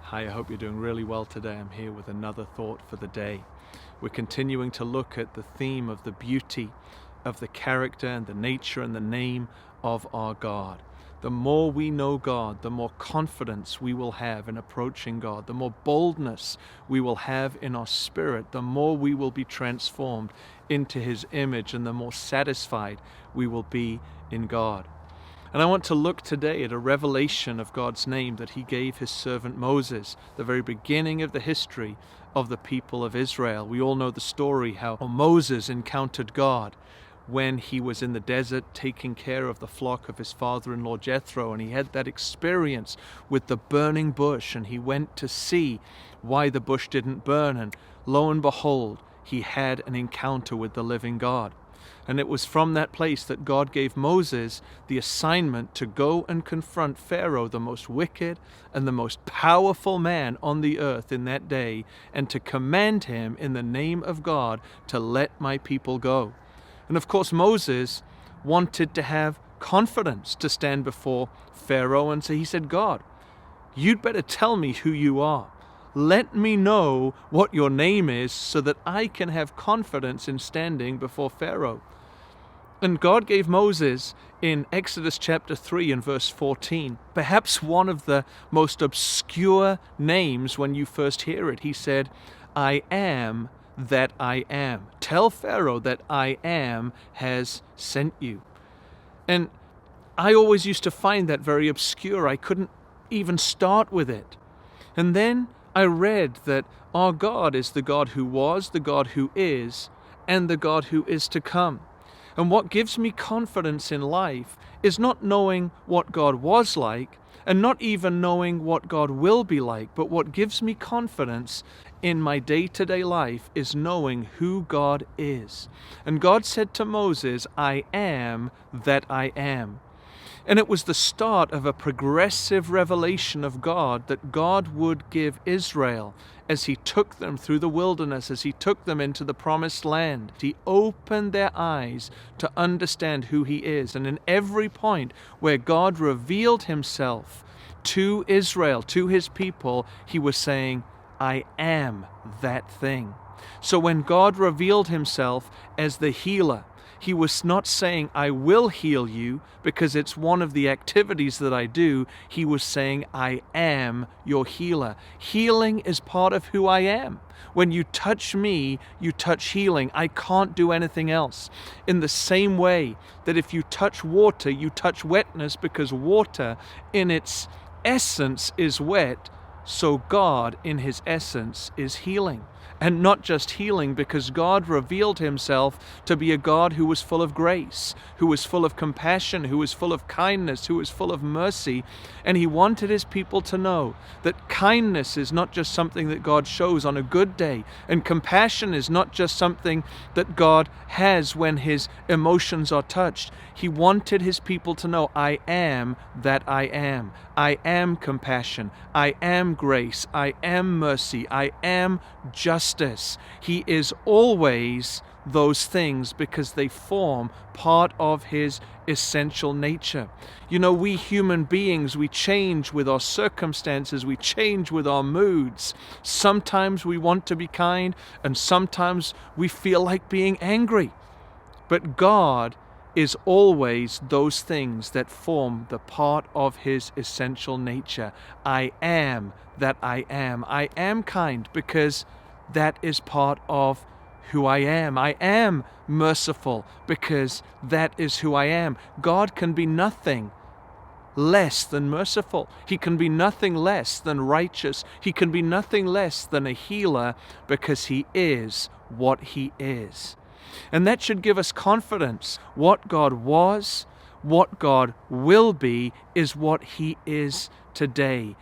Hi, I hope you're doing really well today. I'm here with another thought for the day. We're continuing to look at the theme of the beauty of the character and the nature and the name of our God. The more we know God, the more confidence we will have in approaching God, the more boldness we will have in our spirit, the more we will be transformed into His image, and the more satisfied we will be in God. And I want to look today at a revelation of God's name that He gave His servant Moses, the very beginning of the history of the people of Israel. We all know the story how Moses encountered God when he was in the desert taking care of the flock of his father-in-law Jethro, and he had that experience with the burning bush, and he went to see why the bush didn't burn, and lo and behold, he had an encounter with the living God. And it was from that place that God gave Moses the assignment to go and confront Pharaoh, the most wicked and the most powerful man on the earth in that day, and to command him in the name of God to let my people go. And of course, Moses wanted to have confidence to stand before Pharaoh, and so he said, God, you'd better tell me who you are. Let me know what your name is so that I can have confidence in standing before Pharaoh. And God gave Moses in Exodus chapter 3 and verse 14, perhaps one of the most obscure names when you first hear it. He said, I am that I am. Tell Pharaoh that I am has sent you. And I always used to find that very obscure. I couldn't even start with it. And then I read that our God is the God who was, the God who is, and the God who is to come. And what gives me confidence in life is not knowing what God was like, and not even knowing what God will be like, but what gives me confidence in my day-to-day life is knowing who God is. And God said to Moses, I am that I am. And it was the start of a progressive revelation of God that God would give Israel as He took them through the wilderness, as He took them into the promised land. He opened their eyes to understand who He is. And in every point where God revealed Himself to Israel, to His people, He was saying, I am that thing. So when God revealed Himself as the healer, He was not saying, I will heal you because it's one of the activities that I do. He was saying, I am your healer. Healing is part of who I am. When you touch me, you touch healing. I can't do anything else. In the same way that if you touch water, you touch wetness, because water in its essence is wet, so God in His essence is healing. And not just healing, because God revealed Himself to be a God who was full of grace, who was full of compassion, who was full of kindness, who was full of mercy. And He wanted His people to know that kindness is not just something that God shows on a good day, and compassion is not just something that God has when His emotions are touched. He wanted His people to know, I am that I am. I am compassion. I am grace. I am mercy. I am justice. He is always those things because they form part of His essential nature. You know, we human beings, we change with our circumstances, we change with our moods. Sometimes we want to be kind, and sometimes we feel like being angry. But God is always those things that form the part of His essential nature. I am that I am. I am kind because that is part of who I am. I am merciful because that is who I am. God can be nothing less than merciful. He can be nothing less than righteous. He can be nothing less than a healer because He is what He is. And that should give us confidence. What God was, what God will be, is what He is today.